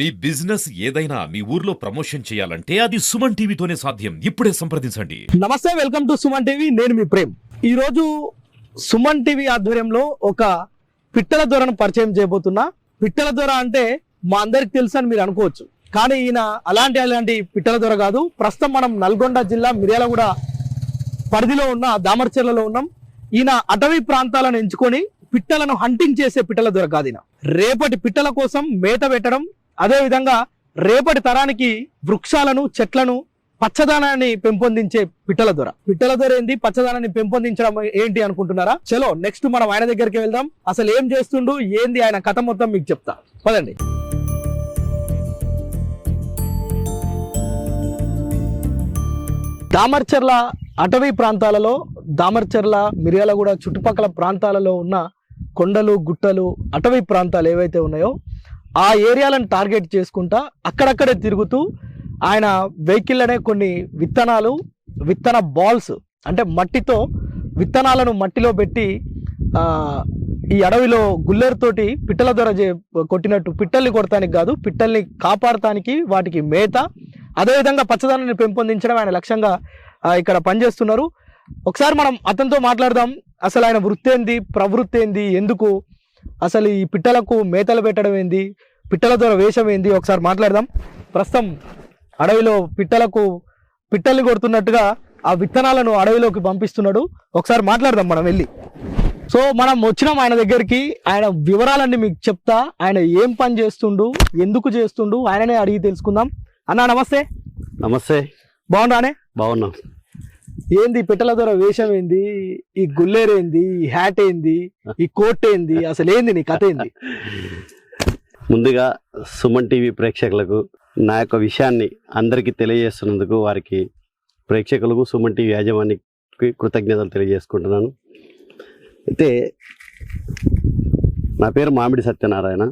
మీ business ఏదైనా మీ ఊర్లో promotion చేయాలంటే అది సుమన్ టీవీతోనే సాధ్యం. ఇప్పుడే సంప్రదించండి. నమస్తే, వెల్కమ్ టు సుమన్ టీవీ. నేను మీ ప్రేమ్. ఈరోజు సుమన్ టీవీ ఆధ్వర్యంలో ఒక పిట్టల దొరను పరిచయం చేయబోతున్నా. పిట్టల దొర అంటే మా అందరికి తెలుసు అని మీరు అనుకోవచ్చు, కానీ ఈయన అలాంటి పిట్టల దొర కాదు. ప్రస్తుతం మనం నల్గొండ జిల్లా మిర్యాలగూడ పరిధిలో ఉన్న దామర్చెర్లలో ఉన్నాం. ఈయన అటవీ ప్రాంతాలను ఎంచుకొని పిట్టలను హంటింగ్ చేసే పిట్టల దొర కాదు. ఈయన రేపటి పిట్టల కోసం మేత పెట్టడం, అదే విధంగా రేపటి తరానికి వృక్షాలను, చెట్లను, పచ్చదనాన్ని పెంపొందించే పిట్టల దొర. పిట్టల దొర ఏంది, పచ్చదనాన్ని పెంపొందించడం ఏంటి అనుకుంటున్నారా? చలో నెక్స్ట్ మనం ఆయన దగ్గరికి వెళ్దాం. అసలు ఏం చేస్తుండు, ఏంది ఆయన కథ మొత్తం మీకు చెప్తా, పదండి. దామర్చెర్ల అటవీ ప్రాంతాలలో, దామర్చెర్ల, మిర్యాలగూడ చుట్టుపక్కల ప్రాంతాలలో ఉన్న కొండలు, గుట్టలు, అటవీ ప్రాంతాలు ఏవైతే ఉన్నాయో ఆ ఏరియాలను టార్గెట్ చేసుకుంటా అక్కడక్కడే తిరుగుతూ ఆయన వెహికల్లోనే కొన్ని విత్తన బాల్స్, అంటే మట్టితో విత్తనాలను మట్టిలో పెట్టి ఈ అడవిలో గుల్లెరుతోటి పిట్టల దొర కొట్టినట్టు పిట్టల్ని కొడతానికి కాదు, పిట్టల్ని కాపాడటానికి, వాటికి మేత, అదేవిధంగా పచ్చదనాన్ని పెంపొందించడం ఆయన లక్ష్యంగా ఇక్కడ పనిచేస్తున్నారు. ఒకసారి మనం అతనితో మాట్లాడదాం. అసలు ఆయన వృత్తి ఏంది, ప్రవృత్తి ఏంది, ఎందుకు అసలు ఈ పిట్టలకు మేతలు పెట్టడం ఏంది, పిట్టల దొర వేషం ఏంది, ఒకసారి మాట్లాడదాం. ప్రస్తుతం అడవిలో పిట్టల్ని కొడుతున్నట్టుగా ఆ విత్తనాలను అడవిలోకి పంపిస్తున్నాడు. ఒకసారి మాట్లాడదాం మనం వెళ్ళి. సో మనం వచ్చినాం ఆయన దగ్గరికి. ఆయన వివరాలన్నీ మీకు చెప్తా. ఆయన ఏం పని చేస్తుండు, ఎందుకు చేస్తుండు, ఆయననే అడిగి తెలుసుకుందాం. అన్నా నమస్తే. నమస్తే. బాగున్నానే? బాగున్నాం. ఏంది పిట్టల దొర వేషం ఏంది, ఈ గుల్లేరేంది, ఈ హ్యాట్ ఏంది, ఈ కోట్ ఏంది, అసలు ఏంది నీ కథ ఏంది? ముందుగా సుమన్ టీవీ ప్రేక్షకులకు నా యొక్క విషయాన్ని అందరికీ తెలియజేస్తున్నందుకు వారికి, ప్రేక్షకులకు, సుమన్ టీవీ యాజమాన్యానికి కృతజ్ఞతలు తెలియజేసుకుంటున్నాను. అయితే నా పేరు మామిడి సత్యనారాయణ,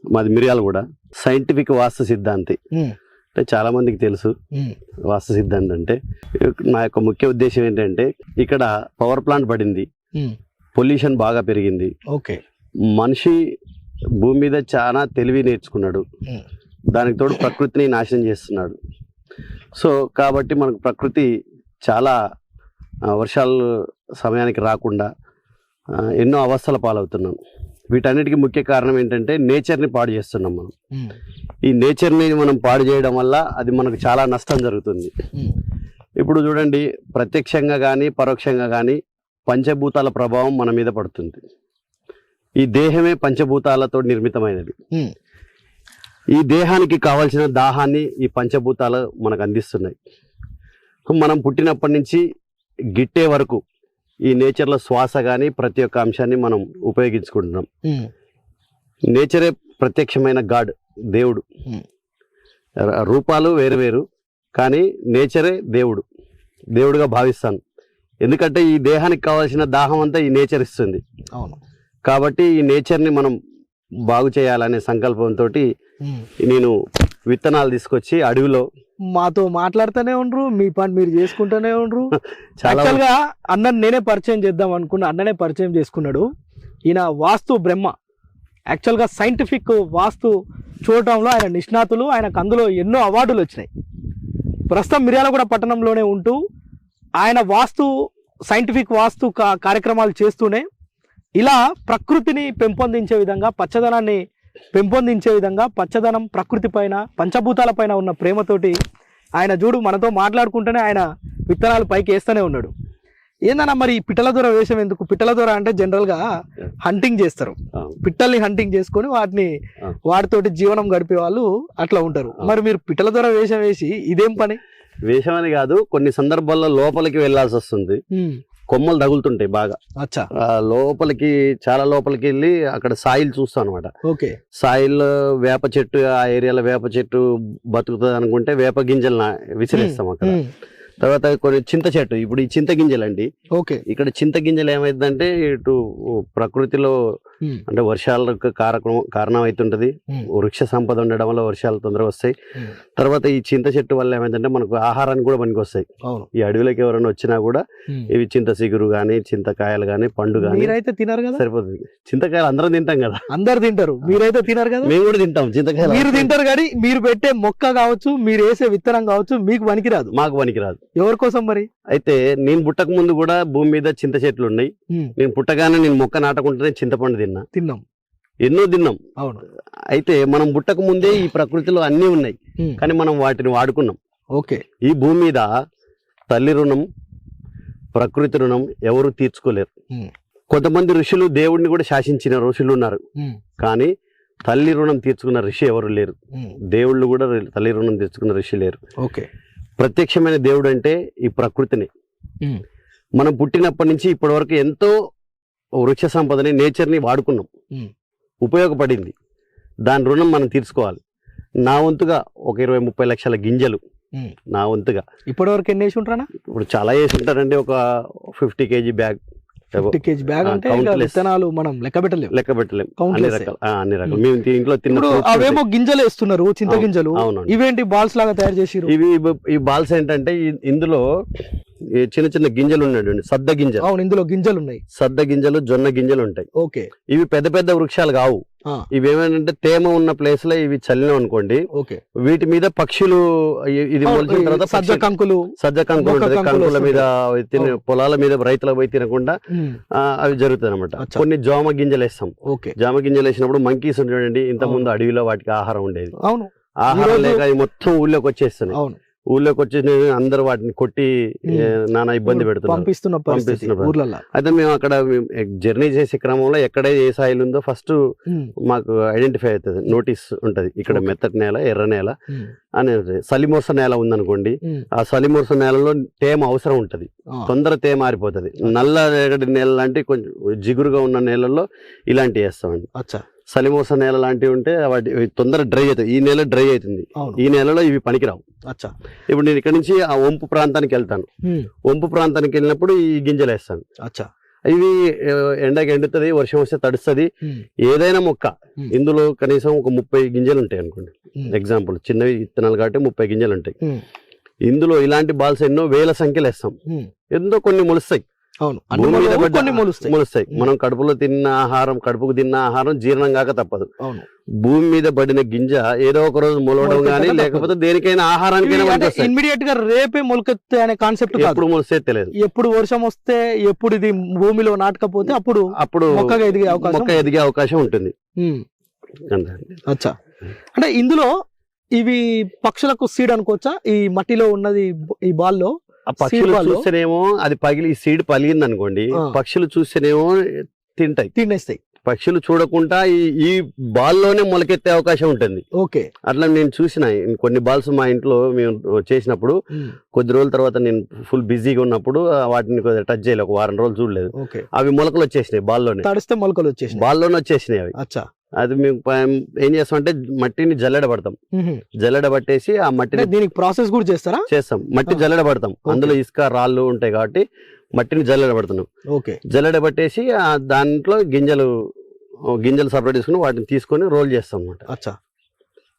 మాది మిర్యాలగూడ. సైంటిఫిక్ వాస్తు సిద్ధాంతి అంటే చాలా మందికి తెలుసు. వాస్తు సిద్ధాంతి అంటే నా యొక్క ముఖ్య ఉద్దేశం ఏంటంటే, ఇక్కడ పవర్ ప్లాంట్ పడింది, పొల్యూషన్ బాగా పెరిగింది, ఓకే, మనిషి భూమి మీద చాలా తెలివి నేర్చుకున్నాడు, దానికి తోడు ప్రకృతిని నాశనం చేస్తున్నాడు. సో కాబట్టి మనకు ప్రకృతి చాలా వర్షాలు సమయానికి రాకుండా ఎన్నో అవస్థల పాలవుతున్నాం. వీటన్నిటికీ ముఖ్య కారణం ఏంటంటే నేచర్ని పాడు చేస్తున్నాం మనం. ఈ నేచర్ని మనం పాడు చేయడం వల్ల అది మనకు చాలా నష్టం జరుగుతుంది. ఇప్పుడు చూడండి, ప్రత్యక్షంగా కానీ పరోక్షంగా కానీ పంచభూతాల ప్రభావం మన మీద పడుతుంది. ఈ దేహమే పంచభూతాలతో నిర్మితమైనది. ఈ దేహానికి కావాల్సిన దాహాన్ని ఈ పంచభూతాలు మనకు అందిస్తున్నాయి. మనం పుట్టినప్పటి నుంచి గిట్టే వరకు ఈ నేచర్లో శ్వాస కానీ ప్రతి ఒక్క అంశాన్ని మనం ఉపయోగించుకుంటున్నాం. నేచరే ప్రత్యక్షమైన గాడ్, దేవుడు. రూపాలు వేరు వేరు, కానీ నేచరే దేవుడుగా భావిస్తాను. ఎందుకంటే ఈ దేహానికి కావాల్సిన దాహం అంతా ఈ నేచర్ ఇస్తుంది. అవును. కాబట్టి ఈ నేచర్ని మనం బాగు చేయాలనే సంకల్పంతో నేను విత్తనాలు తీసుకొచ్చి అడవిలో మాతో మాట్లాడుతూనే ఉండ్రు, మీ పని మీరు చేసుకుంటూనే ఉండ్రు. యాక్చువల్గా అన్నని నేనే పరిచయం చేద్దాం అనుకున్నా, అన్ననే పరిచయం చేసుకున్నాడు. ఈయన వాస్తు బ్రహ్మ. యాక్చువల్గా సైంటిఫిక్ వాస్తు చూడటంలో ఆయన నిష్ణాతులు. ఆయనకు అందులో ఎన్నో అవార్డులు వచ్చినాయి. ప్రస్తుతం మిర్యాలగూడ పట్టణంలోనే ఉంటూ ఆయన సైంటిఫిక్ వాస్తు కార్యక్రమాలు చేస్తూనే ఇలా ప్రకృతిని పెంపొందించే విధంగా, పచ్చదనాన్ని పెంపొందించే విధంగా, పచ్చదనం, ప్రకృతి పైన, పంచభూతాల పైన ఉన్న ప్రేమతోటి ఆయన చూడు మనతో మాట్లాడుకుంటూనే ఆయన విత్తనాలు పైకి వేస్తూనే ఉన్నాడు. ఏందన్నా మరి ఈ పిట్టల దొర వేషం ఎందుకు? పిట్టల దొర అంటే జనరల్గా హంటింగ్ చేస్తారు, పిట్టల్ని హంటింగ్ చేసుకొని వాటితోటి జీవనం గడిపే వాళ్ళు అట్లా ఉంటారు. మరి మీరు పిట్టల దొర వేషం వేసి ఇదేం పని? వేషం అని కాదు, కొన్ని సందర్భాల్లో లోపలికి వెళ్లాల్సి వస్తుంది. కొమ్మలు తగులుతుంటాయి బాగా. చాలా లోపలికి వెళ్ళి అక్కడ సాయిల్ చూస్తాం అనమాట. ఓకే, సాయిల్ వేప చెట్టు, ఆ ఏరియాలో వేప చెట్టు బతుకుతుంది అనుకుంటే వేప గింజలు విసిరేస్తాం అక్కడ. తర్వాత కొన్ని చింత చెట్టు, ఇప్పుడు ఈ చింత గింజలు అండి. ఓకే, ఇక్కడ చింత గింజలు ఏమైందంటే ఇటు ప్రకృతిలో అంటే వర్షాలకు కారణం అవుతుంటది. వృక్ష సంపద ఉండడం వల్ల వర్షాలు తొందరగా వస్తాయి. తర్వాత ఈ చింత చెట్టు వల్ల ఏమైందంటే మనకు ఆహారానికి కూడా పనికి వస్తాయి. ఈ అడవిలోకి ఎవరైనా వచ్చినా కూడా ఇవి చింత చిగురు గానీ, చింతకాయలు గానీ, పండు గానీ మీరైతే తినరు కదా, సరిపోతుంది. చింతకాయలు అందరం తింటాం కదా, అందరు తింటారు, మీరైతే తినరు కదా. మేము కూడా తింటాం చింతకాయలు. మీరు తింటారు కానీ మీరు పెట్టే మొక్క కావచ్చు, మీరు వేసే విత్తనం కావచ్చు, మీకు పనికిరాదు, మాకు పనికిరాదు. ఎవరి కోసం మరి? అయితే నేను పుట్టక ముందు కూడా భూమి మీద చింత చెట్లు ఉన్నాయి. నేను పుట్టగానే నేను మొక్క నాటకుంటేనే చింతపండు తిన్నాం, ఎన్నో తిన్నాం. అవును. అయితే మనం పుట్టక ముందే ఈ ప్రకృతిలో అన్ని ఉన్నాయి, కానీ మనం వాటిని వాడుకున్నాం. ఓకే. ఈ భూమి మీద తల్లి రుణం, ప్రకృతి రుణం ఎవరు తీర్చుకోలేరు. కొంతమంది ఋషులు దేవుడిని కూడా శాసించిన ఋషులు ఉన్నారు, కానీ తల్లి రుణం తీర్చుకున్న ఋషి ఎవరు లేరు. దేవుళ్ళు కూడా తల్లి రుణం తీర్చుకున్న ఋషి లేరు. ఓకే. ప్రత్యక్షమైన దేవుడు అంటే ఈ ప్రకృతిని. మనం పుట్టినప్పటి నుంచి ఇప్పటి వరకు ఎంతో వృక్ష సంపదని, నేచర్ని వాడుకున్నాం, ఉపయోగపడింది. దాని రుణం మనం తీర్చుకోవాలి. నా వంతుగా ఒక 20-30 లక్షల గింజలు నా వంతుగా. ఇప్పటి వరకు ఎన్ని వేసి ఉంటారా? ఇప్పుడు చాలా వేసి ఉంటారండి. ఒక 50 kg బ్యాగ్. 50 kg బ్యాగ్ అంటే విత్తనాలు మనం లెక్క పెట్టలేము. అన్ని రకాలు మేము ఇంట్లో తిన్న. అవేమో గింజలు వేస్తున్నారు, చింత గింజలు. ఇవేంటి బాల్స్ లాగా తయారు చేసి? ఈ బాల్స్ ఏంటంటే ఇందులో చిన్న చిన్న గింజలు ఉన్నాయండి, సద్ద గింజలు. అవును, ఇందులో గింజలు ఉన్నాయి, సద్ద గింజలు, జొన్న గింజలు ఉంటాయి. ఓకే. ఇవి పెద్ద పెద్ద వృక్షాలు కావు. ఇవి ఏమంటే తేమ ఉన్న ప్లేస్ లో ఇవి చల్లినాం అనుకోండి, వీటి మీద పక్షులు ఇది మొలిచిన తర్వాత సజ్జ కంకులు ఉంటుంది, కంకుల మీద పొలాల మీద రైతులకు పోయి తినకుండా అవి జరుగుతాయి అనమాట. కొన్ని జామ గింజలు వేస్తాం. జామ గింజలు వేసినప్పుడు మంకీస్ చూడండి, ఇంత ముందు అడవిలో వాటికి ఆహారం ఉండేది. ఆహారం లేక అవి మొత్తం ఊళ్ళోకి వచ్చేస్తున్నాయి. ఊళ్ళోకి వచ్చి అందరు వాటిని కొట్టి నానా ఇబ్బంది పంపిస్తున్నారు. అయితే మేము అక్కడ జర్నీ చేసే క్రమంలో ఎక్కడ ఏ సాయిల్ ఉందో ఫస్ట్ మాకు ఐడెంటిఫై అవుతుంది, నోటీస్ ఉంటది. ఇక్కడ మెత్తటి నేల, ఎర్ర నేల అని, సలిమోస నేల ఉందనుకోండి, ఆ సలిమోస నేలలో తేమ అవసరం ఉంటది, తొందర తేమ మారిపోతుంది. నల్ల రేగడి నేల లాంటి కొంచెం జిగురుగా ఉన్న నేలల్లో ఇలాంటివి వేస్తామండి. సలిమోస నేల లాంటివి ఉంటే వాటి తొందర డ్రై అవుతుంది. ఈ నేల డ్రై అవుతుంది, ఈ నేలలో ఇవి పనికిరావు. ఇప్పుడు నేను ఇక్కడ నుంచి ఆ వంపు ప్రాంతానికి వెళ్తాను. వంపు ప్రాంతానికి వెళ్ళినప్పుడు ఈ గింజలు వేస్తాను. ఇవి ఎండకి ఎండుతుంది, వర్షం వస్తే తడుస్తుంది. ఏదైనా మొక్క ఇందులో కనీసం ఒక 30 గింజలు ఉంటాయి అనుకోండి. ఎగ్జాంపుల్ చిన్నవి విత్తనాలు కాబట్టి 30 గింజలు ఉంటాయి. ఇందులో ఇలాంటి బాల్స్ ఎన్నో వేల సంఖ్యలు వేస్తాం. ఎంతో కొన్ని మొలుస్తాయి, మొలుస్తాయి. మనం కడుపుకు తిన్న ఆహారం జీర్ణం కాక తప్పదు. భూమి మీద పడిన గింజ ఏదో ఒక రోజు మొలవడం గానీ, లేకపోతే దేనికైనా ఆహారానికైనా ఇమ్మీడియట్ గా రేపే మొలకెత్తే అనే కాన్సెప్ట్. ఎప్పుడు మొలిస్తే తెలియదు, ఎప్పుడు వర్షం వస్తే, ఎప్పుడు ఇది భూమిలో నాటకపోతే అప్పుడు మొక్క ఎదిగే అవకాశం ఉంటుంది. అంటే ఇందులో ఇవి పక్షులకు సీడ్ అనుకోవచ్చా? ఈ మట్టిలో ఉన్నది ఈ బాల్లో ఆ పక్షులు చూస్తేనేమో అది పగిలి ఈ సీడ్ పలిగింది అనుకోండి, పక్షులు చూస్తేనేమో తినేస్తాయి. పక్షులు చూడకుండా ఈ బాల్ లోనే మొలకెత్తే అవకాశం ఉంటుంది. ఓకే. అట్లా నేను చూసిన కొన్ని బాల్స్ మా ఇంట్లో మేము చేసినప్పుడు, కొద్ది రోజుల తర్వాత నేను ఫుల్ బిజీగా ఉన్నప్పుడు వాటిని టచ్ చేయలేదు, ఒక వారం రోజులు చూడలేదు. అవి మొలకలు వచ్చేసినాయి, బాల్లోనే తడిస్తే మొలకలు వచ్చేసినాయి, బాల్లోనే వచ్చేసినాయి అవి. అది మేము ఏం చేస్తామంటే మట్టిని జల్లెడబడతాం. జల్లెడబట్టేసి ఆ మట్టిని, దీనికి ప్రాసెస్ కూడా చేస్తాం. మట్టి జల్లెడబడతాం, అందులో ఇసుక రాళ్ళు ఉంటాయి కాబట్టి మట్టిని జల్లెడబడుతున్నాం. జల్లెడబట్టేసి దాంట్లో గింజలు సపరేట్ చేసుకుని వాటిని తీసుకొని రోల్ చేస్తాం అన్నమాట.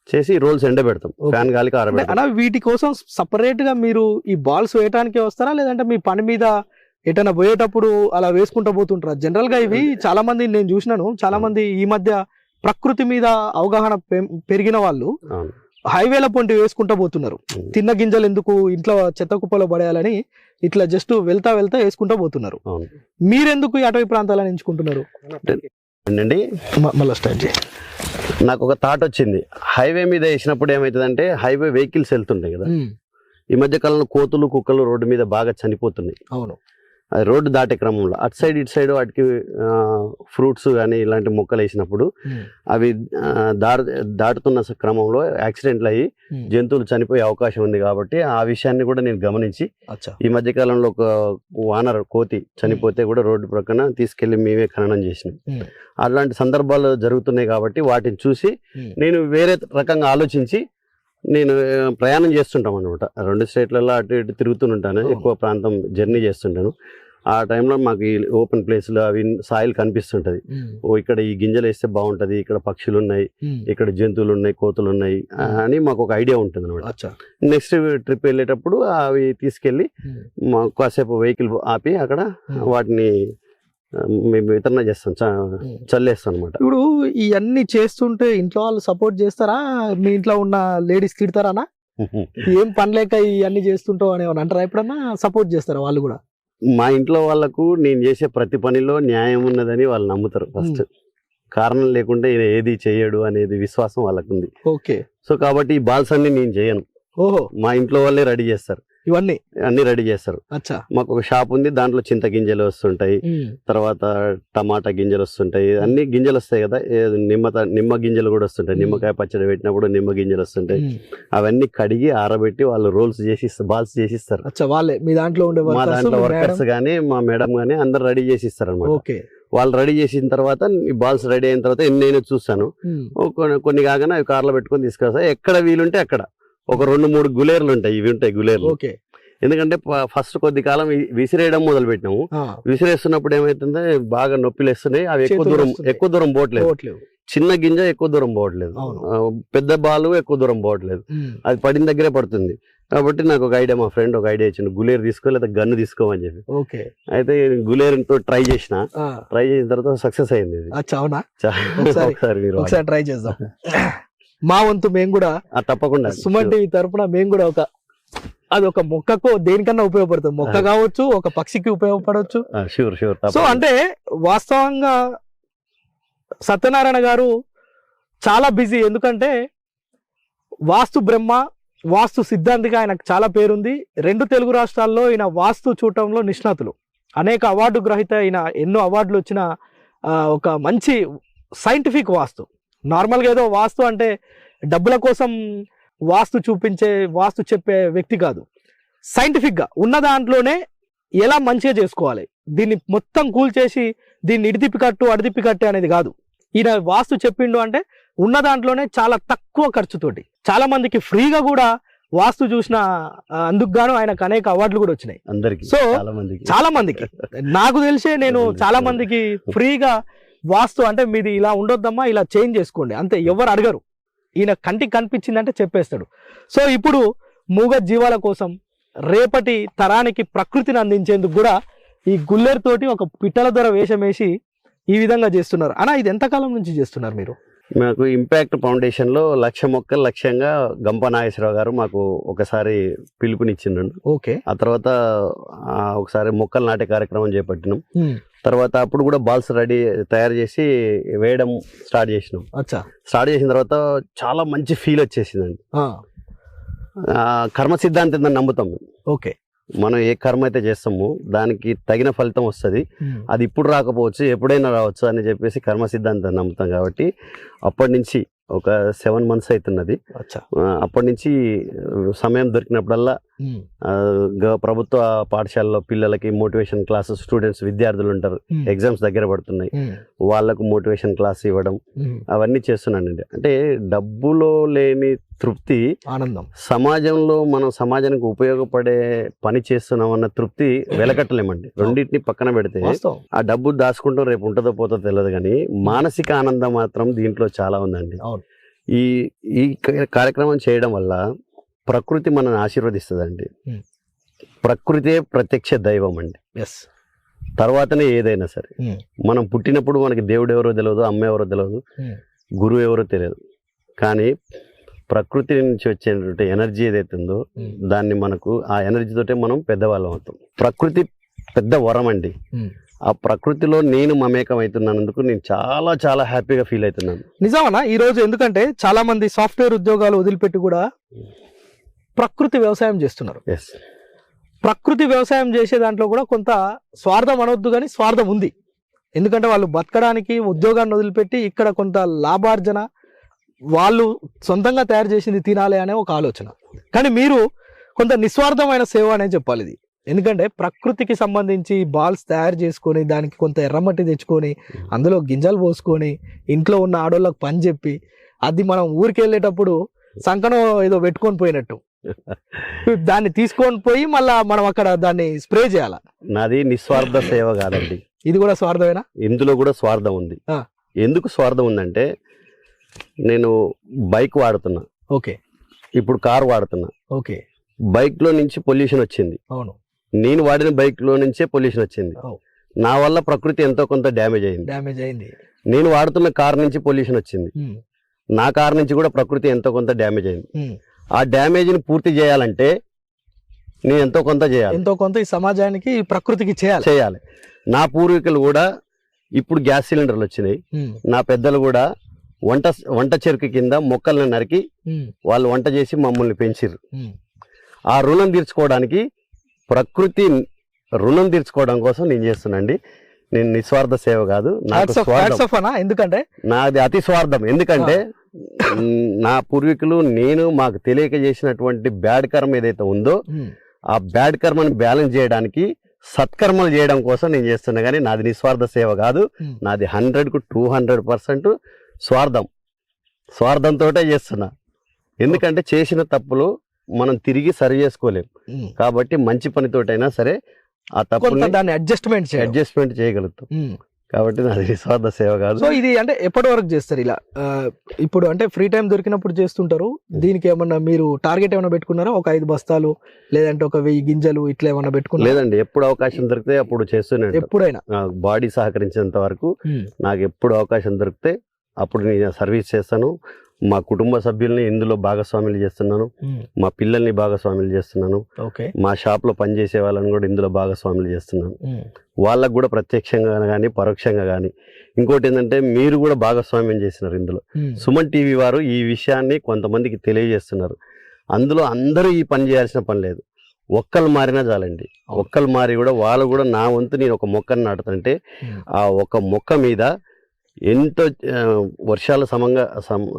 చేసి రోల్స్ ఎండబెడతాం, ఫ్యాన్ గాలికి ఆరబెడతాం. వీటి కోసం సపరేట్ గా మీరు ఈ బాల్స్ వేయడానికి వస్తారా, లేదంటే మీ పని మీద ఎటైనా పోయేటప్పుడు అలా వేసుకుంటూ పోతుంటారా? జనరల్ గా ఇవి చాలా మంది నేను చూసినాను, చాలా మంది ఈ మధ్య ప్రకృతి మీద అవగాహన పెరిగిన వాళ్ళు హైవేల పొంటి వేసుకుంటూ పోతున్నారు. తిన్న గింజలు ఎందుకు ఇంట్లో చెత్త కుప్పలో పడేయాలని ఇట్లా జస్ట్ వెళ్తా వేసుకుంటూ పోతున్నారు. మీరెందుకు ఈ అటవీ ప్రాంతాలను ఎంచుకుంటున్నారు? మళ్ళీ స్టార్ట్ చేయండి. నాకు ఒక థాట్ వచ్చింది. హైవే మీద వేసినప్పుడు ఏమవుతుందంటే, హైవే వెహికల్స్ వెళ్తుంటాయి కదా, ఈ మధ్య కాలంలో కోతులు, కుక్కలు రోడ్డు మీద బాగా చనిపోతున్నాయి. అవును. అది రోడ్డు దాటే క్రమంలో అటు సైడ్ ఇటు సైడ్ వాటికి ఫ్రూట్స్ కానీ ఇలాంటి మొక్కలు వేసినప్పుడు అవి దాటుతున్న క్రమంలో యాక్సిడెంట్లు అయ్యి జంతువులు చనిపోయే అవకాశం ఉంది. కాబట్టి ఆ విషయాన్ని కూడా నేను గమనించి ఈ మధ్య కాలంలో ఒక వానర్ కోతి చనిపోతే కూడా రోడ్డు ప్రక్కన తీసుకెళ్లి మేమే ఖననం చేసినాం. అలాంటి సందర్భాలు జరుగుతున్నాయి కాబట్టి వాటిని చూసి నేను వేరే రకంగా ఆలోచించి నేను ప్రయాణం చేస్తుంటాం అనమాట. 2 స్టేట్లలో అటు ఇటు తిరుగుతుంటాను, ఎక్కువ ప్రాంతం జర్నీ చేస్తుంటాను. ఆ టైంలో మాకు ఈ ఓపెన్ ప్లేస్లో అవి సాయిల్ కనిపిస్తుంటది. ఓ ఇక్కడ ఈ గింజలు వేస్తే బాగుంటది, ఇక్కడ పక్షులు ఉన్నాయి, ఇక్కడ జంతువులు ఉన్నాయి, కోతులు ఉన్నాయి అని మాకు ఒక ఐడియా ఉంటుంది అనమాట. నెక్స్ట్ ట్రిప్ వెళ్ళేటప్పుడు అవి తీసుకెళ్ళి కాసేపు వెహికల్ ఆపి అక్కడ వాటిని మేము వితరణ చేస్తాం, చల్లేస్తాం అనమాట. ఇప్పుడు ఇవన్నీ చేస్తుంటే ఇంట్లో వాళ్ళు సపోర్ట్ చేస్తారా? మీ ఇంట్లో ఉన్న లేడీస్ తిడతారా? ఏం పని లేక ఇవన్నీ చేస్తుంటావు అని ఏమన్నా అంటారా? ఎప్పుడన్నా సపోర్ట్ చేస్తారా వాళ్ళు కూడా? మా ఇంట్లో వాళ్ళకు నేను చేసే ప్రతి పనిలో న్యాయం ఉన్నదని వాళ్ళు నమ్ముతారు. ఫస్ట్ కారణం లేకుండా ఈయన ఏది చేయడు అనేది విశ్వాసం వాళ్ళకు ఉంది. ఓకే. సో కాబట్టి ఈ బాల్స్ అన్ని నేను చేయను. ఓహో. మా ఇంట్లో వాళ్ళే రెడీ చేస్తారు, ఇవన్నీ అన్ని రెడీ చేస్తారు. మాకు ఒక షాప్ ఉంది, దాంట్లో చింత గింజలు వస్తుంటాయి, తర్వాత టమాటా గింజలు వస్తుంటాయి, అన్ని గింజలు వస్తాయి కదా, నిమ్మ గింజలు కూడా వస్తుంటాయి. నిమ్మకాయ పచ్చడి పెట్టినప్పుడు నిమ్మ గింజలు వస్తుంటాయి. అవన్నీ కడిగి ఆరబెట్టి వాళ్ళు రోల్స్ చేసి బాల్స్ చేసిస్తారు. వాళ్ళే మీ దాంట్లో ఉండే మా దాంట్లో వర్కర్స్ గానీ మా మేడం గానీ అందరు రెడీ చేసి ఇస్తారు అనమాట. వాళ్ళు రెడీ చేసిన తర్వాత ఈ బాల్స్ రెడీ అయిన తర్వాత నేను చూస్తాను, కొన్ని కాగానే అవి కార్లో పెట్టుకొని తీసుకొస్తా. ఎక్కడ వీలుంటే అక్కడ ఒక 2-3 గులేర్లు ఉంటాయి, ఇవి ఉంటాయి గులేర్లు. ఎందుకంటే ఫస్ట్ కొద్ది కాలం విసిరేయడం మొదలు పెట్టినాము. విసిరేస్తున్నప్పుడు ఏమైతుందో బాగా నొప్పిలు వేస్తున్నాయి, అవి ఎక్కువ దూరం పోవట్లేదు. చిన్న గింజ ఎక్కువ దూరం పోవట్లేదు, పెద్ద బాలు ఎక్కువ దూరం పోవట్లేదు, అది పడిన దగ్గరే పడుతుంది. కాబట్టి నాకు ఒక ఐడియా, మా ఫ్రెండ్ ఒక ఐడియా ఇచ్చింది, గులేరు తీసుకో లేదా గన్ను తీసుకోమని చెప్పి. అయితే గులేరుతో ట్రై చేసిన తర్వాత సక్సెస్ అయింది. ఒకసారి ట్రై చేద్దాం. మా వంతు మేము కూడా తప్పకుండా సుమన్ టీవీ తరపున మేము కూడా అది ఒక మొక్కకు దేనికన్నా ఉపయోగపడుతుంది. మొక్క కావచ్చు, ఒక పక్షికి ఉపయోగపడవచ్చు. సో అంటే వాస్తవంగా సత్యనారాయణ గారు చాలా బిజీ. ఎందుకంటే వాస్తు బ్రహ్మ, వాస్తు సిద్ధాంతిగా ఆయనకు చాలా పేరుంది. 2 తెలుగు రాష్ట్రాల్లో ఈయన వాస్తు చూడటంలో నిష్ణాతులు. అనేక అవార్డు గ్రహీత, ఈయన ఎన్నో అవార్డులు వచ్చిన ఒక మంచి సైంటిఫిక్ వాస్తు. నార్మల్గా ఏదో వాస్తు అంటే డబ్బుల కోసం వాస్తు చూపించే, వాస్తు చెప్పే వ్యక్తి కాదు. సైంటిఫిక్గా ఉన్న దాంట్లోనే ఎలా మంచిగా చేసుకోవాలి, దీన్ని మొత్తం కూల్చేసి దీన్ని ఇడిదిప్పి కట్టు అడిదిప్పి కట్టు అనేది కాదు. ఈయన వాస్తు చెప్పిండు అంటే ఉన్న దాంట్లోనే చాలా తక్కువ ఖర్చుతోటి చాలా మందికి ఫ్రీగా కూడా వాస్తు చూసిన, అందుకు గాను ఆయనకు అనేక అవార్డులు కూడా వచ్చినాయి. సో చాలా మందికి నాకు తెలిసే నేను చాలా మందికి ఫ్రీగా వాస్తు అంటే మీది ఇలా ఉండొద్దమ్మా, ఇలా చేంజ్ చేసుకోండి అంతే, ఎవరు అడగరు. ఈయన కంటికి కనిపించిందంటే చెప్పేస్తాడు. సో ఇప్పుడు మూగ జీవాల కోసం రేపటి తరానికి ప్రకృతిని అందించేందుకు కూడా ఈ గుల్లెర్ తోటి ఒక పిట్టల ద్వారా వేషం వేసి ఈ విధంగా చేస్తున్నారు. అన్న ఇది ఎంతకాలం నుంచి చేస్తున్నారు మీరు? మాకు ఇంపాక్ట్ ఫౌండేషన్ లో 1,00,000 మొక్కలు లక్ష్యంగా గంప నాగేశ్వరరావు గారు మాకు ఒకసారి పిలుపునిచ్చిండు. ఓకే. ఆ తర్వాత ఒకసారి మొక్కలు నాటే కార్యక్రమం చేపట్టినాం. తర్వాత అప్పుడు కూడా బాల్స్ తయారు చేసి వేయడం స్టార్ట్ చేసినాం. స్టార్ట్ చేసిన తర్వాత చాలా మంచి ఫీల్ వచ్చేసిందండి. కర్మ సిద్ధాంతం నమ్ముతాం. ఓకే. మనం ఏ కర్మ అయితే చేస్తామో దానికి తగిన ఫలితం వస్తుంది. అది ఇప్పుడు రాకపోవచ్చు, ఎప్పుడైనా రావచ్చు అని చెప్పేసి కర్మ సిద్ధాంతాన్ని నమ్ముతాం. కాబట్టి అప్పటి నుంచి ఒక 7 months అవుతున్నది. అప్పటి నుంచి సమయం దొరికినప్పుడల్లా ప్రభుత్వ పాఠశాలలో పిల్లలకి మోటివేషన్ క్లాసెస్, స్టూడెంట్స్ విద్యార్థులు ఉంటారు, ఎగ్జామ్స్ దగ్గర పడుతున్నాయి, వాళ్ళకు మోటివేషన్ క్లాస్ ఇవ్వడం అవన్నీ చేస్తున్నానండి. అంటే డబ్బులో లేని తృప్తి, ఆనందం, సమాజంలో మనం సమాజానికి ఉపయోగపడే పని చేస్తున్నాం అన్న తృప్తి వెలకట్టలేమండి. రెండింటిని పక్కన పెడితే ఆ డబ్బు దాచుకుంటాం, రేపు ఉంటుందో పోతుందో తెలియదు, కానీ మానసిక ఆనందం మాత్రం దీంట్లో చాలా ఉందండి. ఈ కార్యక్రమం చేయడం వల్ల ప్రకృతి మనల్ని ఆశీర్వదిస్తుందండి. ప్రకృతే ప్రత్యక్ష దైవం అండి. తర్వాతనే ఏదైనా సరే. మనం పుట్టినప్పుడు మనకి దేవుడు ఎవరో తెలియదు, అమ్మ ఎవరో తెలియదు, గురువు ఎవరో తెలియదు, కానీ ప్రకృతి నుంచి వచ్చేటువంటి ఎనర్జీ ఏదైతే ఉందో దాన్ని మనకు ఆ ఎనర్జీతోటే మనం పెద్దవాళ్ళం అవుతాం. ప్రకృతి పెద్ద వరం అండి. ఆ ప్రకృతిలో నేను మమేకం అవుతున్నందుకు నేను చాలా చాలా హ్యాపీగా ఫీల్ అవుతున్నాను. నిజమన్నా ఈ రోజు? ఎందుకంటే చాలా మంది సాఫ్ట్వేర్ ఉద్యోగాలు వదిలిపెట్టి కూడా ప్రకృతి వ్యవసాయం చేస్తున్నారు. ప్రకృతి వ్యవసాయం చేసే దాంట్లో కూడా కొంత స్వార్థం అనొద్దు, కానీ స్వార్థం ఉంది. ఎందుకంటే వాళ్ళు బతకడానికి ఉద్యోగాన్ని వదిలిపెట్టి ఇక్కడ కొంత లాభార్జన, వాళ్ళు సొంతంగా తయారు చేసింది తినాలి అనే ఒక ఆలోచన. కానీ మీరు కొంత నిస్వార్థమైన సేవ అనే చెప్పాలి ఇది. ఎందుకంటే ప్రకృతికి సంబంధించి బాల్స్ తయారు చేసుకొని దానికి కొంత ఎర్రమట్టి తెచ్చుకొని అందులో గింజలు పోసుకొని ఇంట్లో ఉన్న ఆడోళ్ళకి పని చెప్పి అది మనం ఊరికి వెళ్ళేటప్పుడు సంకనం ఏదో పెట్టుకొని పోయినట్టు దాన్ని తీసుకొని పోయి మళ్ళా మనం అక్కడ దాన్ని స్ప్రే చేయాల. నాది నిస్వార్థ సేవ కాదండి, ఇది కూడా స్వార్థమేనా? ఇందులో కూడా స్వార్థం ఉంది. ఆ. ఎందుకు స్వార్థం ఉందంటే నేను బైక్ వాడుతున్నా, ఓకే ఇప్పుడు కార్ వాడుతున్నా. ఓకే బైక్ లో నుంచి పొల్యూషన్ వచ్చింది, అవును నేను వాడిన బైక్ లో నుంచే పొల్యూషన్ వచ్చింది. అవును. నా వల్ల ప్రకృతి ఎంతో కొంత డ్యామేజ్ అయింది. డ్యామేజ్ అయింది. నేను వాడుతున్న కార్ నుంచి పొల్యూషన్ వచ్చింది, ఉమ్, నా కార్ నుంచి కూడా ప్రకృతి ఎంతో కొంత డ్యామేజ్ అయింది. ఉమ్. ఆ డ్యామేజ్ ని పూర్తి చేయాలంటే నేను ఎంతో కొంత చేయాలి. ఎంతో కొంత ఈ సమాజానికి ఈ ప్రకృతికి చేయాలి. నా పూర్వీకులు కూడా ఇప్పుడు గ్యాస్ సిలిండర్లు వచ్చినాయి. ఉమ్, నా పెద్దలు కూడా వంట చెరుకు కింద మొక్కలను నరికి ఉమ్, వాళ్ళు వంట చేసి మమ్మల్ని పెంచిర్రు. ఉమ్. ఆ రుణం తీర్చుకోవడానికి, ప్రకృతి రుణం తీర్చుకోవడం కోసం నేను చేస్తున్నాండి. నేను నిస్వార్థ సేవ కాదు, నాకు Hats స్వార్థం. off అనా? ఎందుకంటే నాది అతి స్వార్థం. ఎందుకంటే నా పూర్వీకులు నేను మాకు తెలియక చేసినటువంటి బ్యాడ్ కర్మ ఏదైతే ఉందో ఉమ్, ఆ బ్యాడ్ కర్మని బ్యాలెన్స్ చేయడానికి సత్కర్మలు చేయడం కోసం నేను చేస్తున్నా. కానీ నాది నిస్వార్థ సేవ కాదు, ఉమ్. నాది 100కు 200% స్వార్థంతో చేస్తున్నా. ఎందుకంటే చేసిన తప్పులు మనం తిరిగి సరి చేసుకోలేం. ఉమ్. కాబట్టి మంచి పనితోటైనా సరే ఆ కొంత తప్పుని దాన్ని అడ్జస్ట్మెంట్ చేయాలి. అడ్జస్ట్మెంట్ చేయగలుగుతాం. కాబట్టి నాది నిస్వార్థ సేవ కాదు. సో ఇది అంటే ఎప్పటి వరకు చేస్తారు ఇలా? ఇప్పుడు అంటే ఫ్రీ టైం దొరికినప్పుడు చేస్తుంటారు. దీనికి ఏమన్నా మీరు టార్గెట్ ఏమైనా పెట్టుకున్నారా? ఒక 5 బస్తాలు లేదంటే ఒక 1000 గింజలు ఇట్లా ఏమన్నా పెట్టుకున్నారా? లేదండి, ఎప్పుడు అవకాశం దొరికితే అప్పుడు చేస్తూనే ఉంటాను. ఎప్పుడైనా బాడీ సహకరించేంత వరకు నాకు ఎప్పుడు అవకాశం దొరికితే అప్పుడు నేను సర్వీస్ చేస్తాను. మా కుటుంబ సభ్యుల్ని ఇందులో భాగస్వాములు చేస్తున్నాను, మా పిల్లల్ని భాగస్వాములు చేస్తున్నాను, ఓకే మా షాప్లో పనిచేసే వాళ్ళని కూడా ఇందులో భాగస్వాములు చేస్తున్నాను. వాళ్ళకు కూడా ప్రత్యక్షంగా కానీ పరోక్షంగా కానీ. ఇంకోటి ఏంటంటే మీరు కూడా భాగస్వామ్యం చేసినారు ఇందులో. సుమన్ టీవీ వారు ఈ విషయాన్ని కొంతమందికి తెలియజేస్తున్నారు. అందులో అందరూ ఈ పని చేయాల్సిన పని లేదు, ఒక్కళ్ళు మారినా చాలండి. ఒక్కళ్ళు మారి కూడా వాళ్ళు కూడా నా వంతు నేను ఒక మొక్కను నాటుతుంటే ఆ ఒక మొక్క మీద ఎంతో వర్షాలు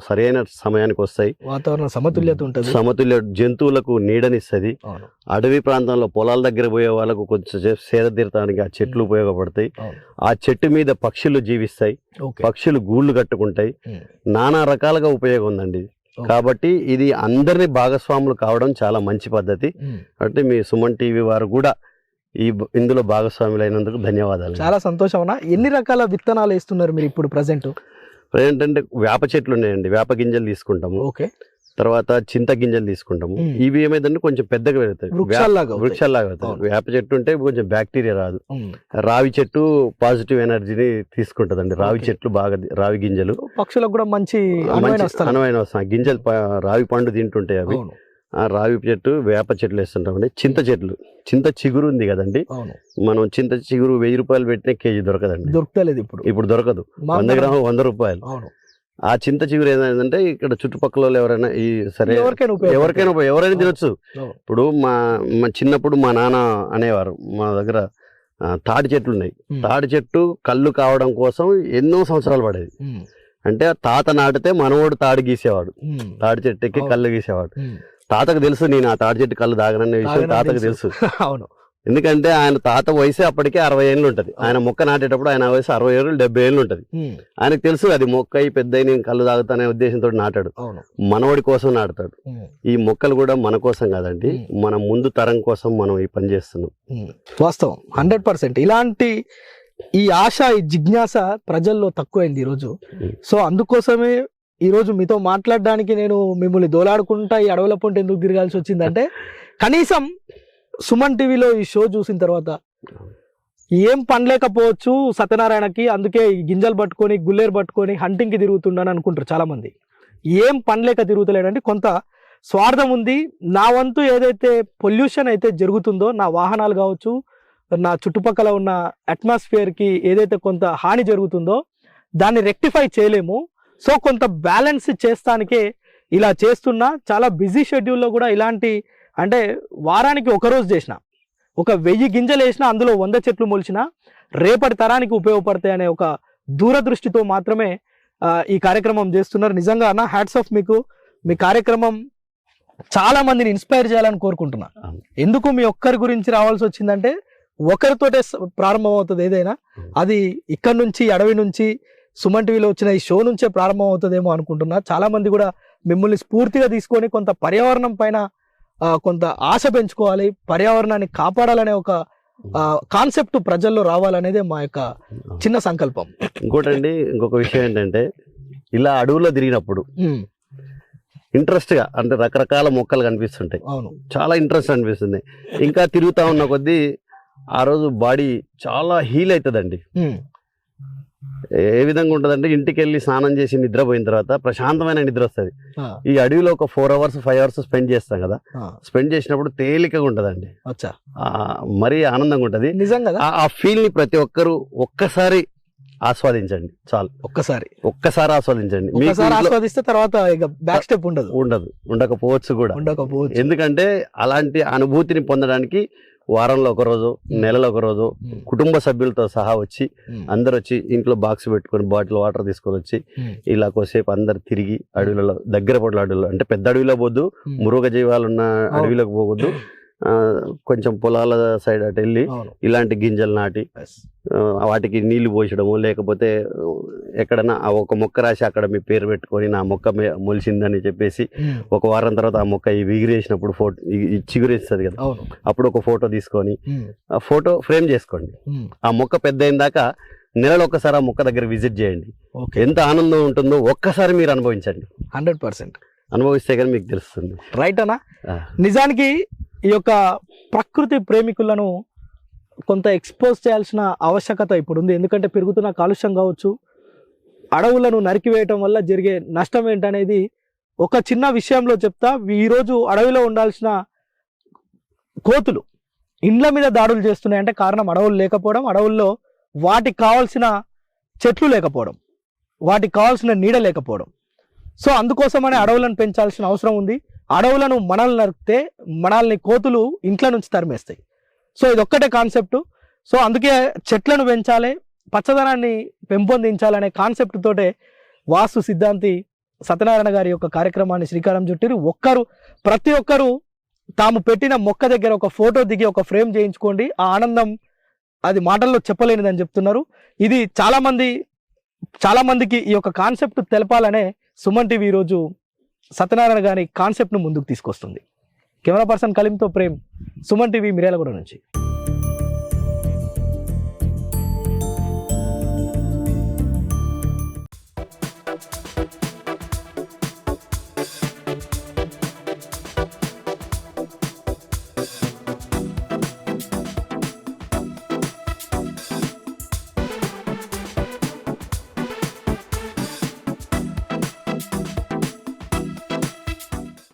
సరైన సమయానికి వస్తాయి, వాతావరణ సమతుల్యత ఉంటుంది, సమతుల్య జంతువులకు నీడనిస్తుంది. అడవి ప్రాంతంలో పొలాల దగ్గర పోయే వాళ్ళకు కొంచెం సేద తీరటానికి ఆ చెట్లు ఉపయోగపడతాయి. ఆ చెట్టు మీద పక్షులు జీవిస్తాయి, పక్షులు గూళ్ళు కట్టుకుంటాయి, నానా రకాలుగా ఉపయోగం ఉందండి. కాబట్టి ఇది అందరినీ భాగస్వాములు కావడం చాలా మంచి పద్ధతి. అంటే మీ సుమన్ టీవీ వారు కూడా ఇందులో భాగస్వాములైనందుకు ధన్యవాదాలు. చాలా సంతోషం అన్న. ఎన్ని రకాల విత్తనాలు వేస్తున్నారు మీరు ఇప్పుడు ప్రజెంట్? అంటే వేప చెట్లు ఉన్నాయండి, వేప గింజలు తీసుకుంటాము. ఓకే. తర్వాత చింత గింజలు తీసుకుంటాము. ఇవి ఏమైందంటే కొంచెం పెద్దగా పెడతాయి, వృక్షాల్లాగా అవుతాయి. వేప చెట్టు ఉంటే కొంచెం బ్యాక్టీరియా రాదు. రావి చెట్టు పాజిటివ్ ఎనర్జీని తీసుకుంటదండి. రావి చెట్లు బాగా, రావి గింజలు పక్షులకు కూడా మంచి అనువైన వస్తాయి. గింజలు రావి పండు తింటుంటాయి అవి. ఆ రావి చెట్టు, వేప చెట్లు వేస్తుంటామండి. చింత చెట్లు, చింత చిగురు ఉంది కదండి, మనం చింత చిగురు 1000 రూపాయలు పెట్టిన కేజీ దొరకదండి. దొరకలేదు ఇప్పుడు దొరకదు. 100 గ్రాములు 100 రూపాయలు. ఆ చింత చిగురు ఏంటంటే ఇక్కడ చుట్టుపక్కల ఎవరైనా ఈ సరే ఎవరైనా తినొచ్చు. ఇప్పుడు మా చిన్నప్పుడు మా నాన్న అనేవారు, మా దగ్గర తాడి చెట్లు ఉన్నాయి. తాడి చెట్టు కళ్ళు కావడం కోసం ఎన్నో సంవత్సరాలు పడేది. అంటే తాత నాటితే మనవోడు తాడు గీసేవాడు, తాడి చెట్టు ఎక్కి కళ్ళు గీసేవాడు. తాతకు తెలుసు నేను ఆ తాడి చెట్టు కళ్ళు తాగననే విషయం తాతకు తెలుసు. అవును, ఎందుకంటే ఆయన తాత వయసు అప్పటికే 60 ఏళ్ళు ఉంటది. ఆయన మొక్క నాటేటప్పుడు ఆయన వయసు 60 ఏళ్ళు 70 ఏళ్ళు ఉంటది. ఆయనకు తెలుసు అది మొక్క అయి పెద్ద నేను కళ్ళు తాగుతానే ఉద్దేశంతో నాటాడు. మనవడి కోసం నాటుతాడు. ఈ మొక్కలు కూడా మన కోసం కాదండి, మన ముందు తరం కోసం మనం ఈ పని చేస్తున్నాం. వాస్తవం 100%. ఇలాంటి ఈ ఆశ, ఈ జిజ్ఞాస ప్రజల్లో తక్కువైంది ఈరోజు. సో అందుకోసమే ఈరోజు మీతో మాట్లాడడానికి నేను మిమ్మల్ని దోలాడుకుంటా ఈ అడవుల పొంట ఎందుకు తిరగాల్సి వచ్చిందంటే, కనీసం సుమన్ టీవీలో ఈ షో చూసిన తర్వాత ఏం పనిలేకపోవచ్చు సత్యనారాయణకి, అందుకే గింజలు పట్టుకొని గుల్లేరు పట్టుకొని హంటింగ్కి తిరుగుతుండని అనుకుంటారు చాలా మంది. ఏం పనిలేక తిరుగుతలేడంటే కొంత స్వార్థం ఉంది. నా వంతు ఏదైతే పొల్యూషన్ అయితే జరుగుతుందో, నా వాహనాలు కావచ్చు, నా చుట్టుపక్కల ఉన్న అట్మాస్ఫియర్కి ఏదైతే కొంత హాని జరుగుతుందో దాన్ని రెక్టిఫై చేయలేము. సో కొంత బ్యాలెన్స్ చేస్తానికే ఇలా చేస్తున్నా. చాలా బిజీ షెడ్యూల్లో కూడా ఇలాంటి, అంటే వారానికి ఒకరోజు చేసిన, ఒక 1000 గింజలు వేసినా అందులో 100 చెట్లు మొలిచినా రేపటి తరానికి ఉపయోగపడతాయి అనే ఒక దూరదృష్టితో మాత్రమే ఈ కార్యక్రమం చేస్తున్నారు. నిజంగా అన్న హ్యాట్స్ ఆఫ్ మీకు. మీ కార్యక్రమం చాలా మందిని ఇన్స్పైర్ చేయాలని కోరుకుంటున్నా. ఎందుకు మీ ఒక్కరి గురించి రావాల్సి వచ్చిందంటే, ఒకరితోటే ప్రారంభం అవుతుంది ఏదైనా. అది ఇక్కడ నుంచి, అడవి నుంచి, సుమన్ టీవీలో వచ్చిన ఈ షో నుంచే ప్రారంభం అవుతుందేమో అనుకుంటున్నా. చాలా మంది కూడా మిమ్మల్ని స్ఫూర్తిగా తీసుకొని కొంత పర్యావరణం పైన కొంత ఆశ పెంచుకోవాలి, పర్యావరణాన్ని కాపాడాలనే ఒక కాన్సెప్ట్ ప్రజల్లో రావాలనేదే మా యొక్క చిన్న సంకల్పం. ఇంకొక విషయం ఏంటంటే, ఇలా అడవుల్లో తిరిగినప్పుడు ఇంట్రెస్ట్ గా అంటే రకరకాల మొక్కలు కనిపిస్తుంటాయి. అవును, చాలా ఇంట్రెస్ట్ అనిపిస్తుంది. ఇంకా తిరుగుతా ఉన్న కొద్దీ ఆ రోజు బాడీ చాలా హీల్ అవుతుందండి. ఏ విధంగా ఉంటుందంటే, ఇంటికి వెళ్ళి స్నానం చేసి నిద్రపోయిన తర్వాత ప్రశాంతమైన నిద్ర వస్తుంది. ఈ అడవిలో ఒక 4 hours 5 hours స్పెండ్ చేస్తాం కదా, స్పెండ్ చేసినప్పుడు తేలికగా ఉంటదండి, మరీ ఆనందంగా ఉంటది. నిజంగా ఆ ఫీల్ ని ప్రతి ఒక్కరు ఒక్కసారి ఆస్వాదించండి చాలు. ఒక్కసారి ఆస్వాదించండి. ఆస్వాదిస్తే తర్వాత ఇక బ్యాక్ స్టెప్ ఉండకపోవచ్చు కూడా. ఎందుకంటే అలాంటి అనుభూతిని పొందడానికి వారంలో ఒక రోజు, నెలలో ఒక రోజు కుటుంబ సభ్యులతో సహా వచ్చి అందరు వచ్చి ఇంట్లో బాక్స్ పెట్టుకొని బాటిల్ వాటర్ తీసుకొని వచ్చి ఇలా కొద్దిసేపు అందరు తిరిగి అడవులలో, దగ్గర పట్ల అడవుల్లో అంటే పెద్ద అడవిలో పోద్దు, మృగ జీవాలు ఉన్న అడవిలోకి పోవద్దు, కొంచెం పొలాల సైడ్ అటు వెళ్ళి ఇలాంటి గింజలు నాటి వాటికి నీళ్లు పోసడము, లేకపోతే ఎక్కడన్నా ఒక మొక్క రాసి అక్కడ మీ పేరు పెట్టుకొని నా మొక్క మొలిసిందని చెప్పేసి ఒక వారం తర్వాత ఆ మొక్క విగిరేసినప్పుడు ఫోటో చిగురేస్తుంది కదా, అప్పుడు ఒక ఫోటో తీసుకొని ఆ ఫోటో ఫ్రేమ్ చేసుకోండి. ఆ మొక్క పెద్ద అయిన దాకా నెలలో ఒక్కసారి ఆ మొక్క దగ్గర విజిట్ చేయండి. ఎంత ఆనందం ఉంటుందో ఒక్కసారి మీరు అనుభవించండి. 100% అనుభవిస్తే కానీ మీకు తెలుస్తుంది. రైట్ అన్నా? నిజానికి ఈ యొక్క ప్రకృతి ప్రేమికులను కొంత ఎక్స్పోజ్ చేయాల్సిన ఆవశ్యకత ఇప్పుడు ఉంది. ఎందుకంటే పెరుగుతున్న కాలుష్యం కావచ్చు, అడవులను నరికివేయటం వల్ల జరిగే నష్టం ఏంటనేది ఒక చిన్న విషయంలో చెప్తా. ఈరోజు అడవిలో ఉండాల్సిన కోతులు ఇండ్ల మీద దాడులు చేస్తున్నాయి అంటే కారణం అడవులు లేకపోవడం, అడవుల్లో వాటికి కావాల్సిన చెట్లు లేకపోవడం, వాటికి కావాల్సిన నీడ లేకపోవడం. సో అందుకోసమనే అడవులను పెంచాల్సిన అవసరం ఉంది. అడవులను మనల్ని నరికితే మనల్ని కోతులు ఇంట్ల నుంచి తరిమేస్తాయి. సో ఇది ఒక్కటే కాన్సెప్ట్. సో అందుకే చెట్లను పెంచాలి, పచ్చదనాన్ని పెంపొందించాలనే కాన్సెప్ట్ తోటే వాస్తు సిద్ధాంతి సత్యనారాయణ గారి యొక్క కార్యక్రమాన్ని శ్రీకారం చుట్టారు. ప్రతి ఒక్కరూ తాము పెట్టిన మొక్క దగ్గర ఒక ఫోటో దిగి ఒక ఫ్రేమ్ చేయించుకోండి. ఆ ఆనందం అది మాటల్లో చెప్పలేనిదని చెప్తున్నారు. ఇది చాలా మందికి ఈ యొక్క కాన్సెప్ట్ తెలపాలనే సుమన్ టీవీ ఈరోజు సత్యనారాయణ గారి కాన్సెప్ట్ను ముందుకు తీసుకొస్తుంది. కెమెరా పర్సన్ కలీంతో ప్రేమ్, సుమన్ టీవీ మిర్యాలగూడ నుంచి.